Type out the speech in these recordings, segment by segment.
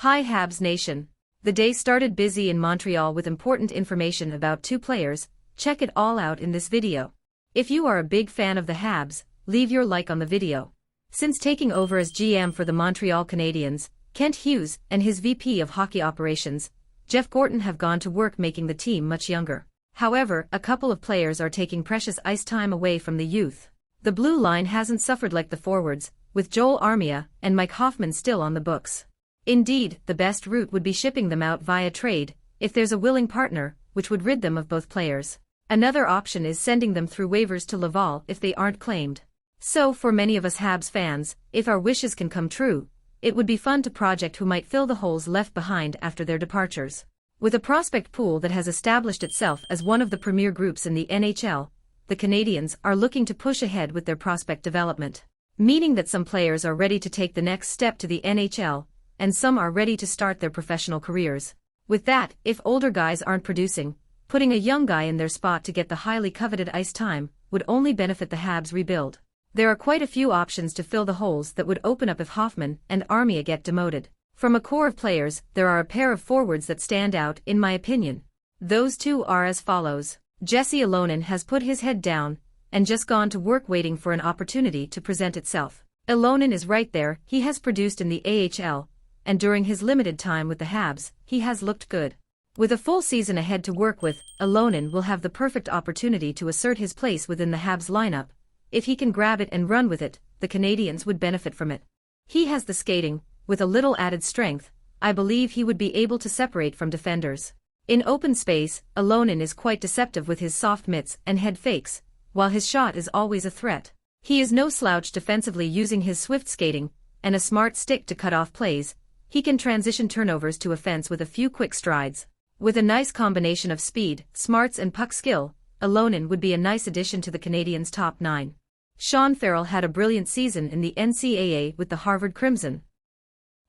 Hi Habs Nation. The day started busy in Montreal with important information about two players. Check it all out in this video. If you are a big fan of the Habs, leave your like on the video. Since taking over as GM for the Montreal Canadiens, Kent Hughes and his VP of Hockey Operations, Jeff Gorton, have gone to work making the team much younger. However, a couple of players are taking precious ice time away from the youth. The blue line hasn't suffered like the forwards, with Joel Armia and Mike Hoffman still on the books. Indeed, the best route would be shipping them out via trade, if there's a willing partner, which would rid them of both players. Another option is sending them through waivers to Laval if they aren't claimed. So for many of us Habs fans, if our wishes can come true, it would be fun to project who might fill the holes left behind after their departures. With a prospect pool that has established itself as one of the premier groups in the NHL, the Canadiens are looking to push ahead with their prospect development, meaning that some players are ready to take the next step to the NHL, and some are ready to start their professional careers. With that, if older guys aren't producing, putting a young guy in their spot to get the highly coveted ice time would only benefit the Habs' rebuild. There are quite a few options to fill the holes that would open up if Hoffman and Armia get demoted. From a core of players, there are a pair of forwards that stand out in my opinion. Those two are as follows. Jesse Ylonen has put his head down and just gone to work waiting for an opportunity to present itself. Ylonen is right there. He has produced in the AHL, and during his limited time with the Habs, he has looked good. With a full season ahead to work with, Ylonen will have the perfect opportunity to assert his place within the Habs lineup. If he can grab it and run with it, the Canadiens would benefit from it. He has the skating. With a little added strength, I believe he would be able to separate from defenders. In open space, Ylonen is quite deceptive with his soft mitts and head fakes, while his shot is always a threat. He is no slouch defensively, using his swift skating and a smart stick to cut off plays. He can transition turnovers to offense with a few quick strides. With a nice combination of speed, smarts and puck skill, Ylonen would be a nice addition to the Canadiens' top 9. Sean Farrell had a brilliant season in the NCAA with the Harvard Crimson.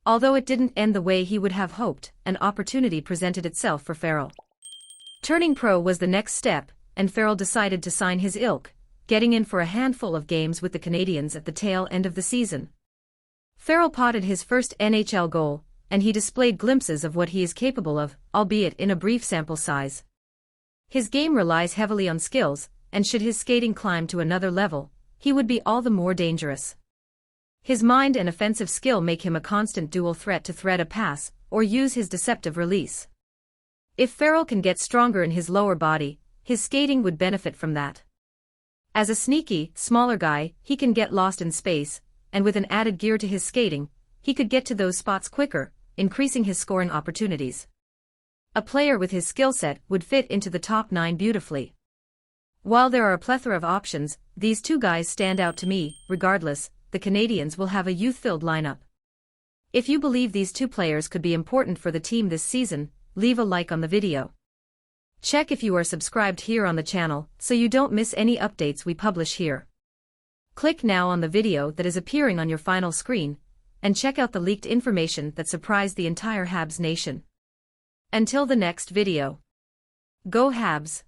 Although it didn't end the way he would have hoped, an opportunity presented itself for Farrell. Turning pro was the next step, and Farrell decided to sign his ilk, getting in for a handful of games with the Canadiens at the tail end of the season. Farrell potted his first NHL goal, and he displayed glimpses of what he is capable of, albeit in a brief sample size. His game relies heavily on skills, and should his skating climb to another level, he would be all the more dangerous. His mind and offensive skill make him a constant dual threat to thread a pass or use his deceptive release. If Farrell can get stronger in his lower body, his skating would benefit from that. As a sneaky, smaller guy, he can get lost in space, and with an added gear to his skating, he could get to those spots quicker, increasing his scoring opportunities. A player with his skill set would fit into the top 9 beautifully. While there are a plethora of options, these two guys stand out to me. Regardless, the Canadiens will have a youth-filled lineup. If you believe these two players could be important for the team this season, leave a like on the video. Check if you are subscribed here on the channel so you don't miss any updates we publish here. Click now on the video that is appearing on your final screen, and check out the leaked information that surprised the entire Habs nation. Until the next video. Go Habs!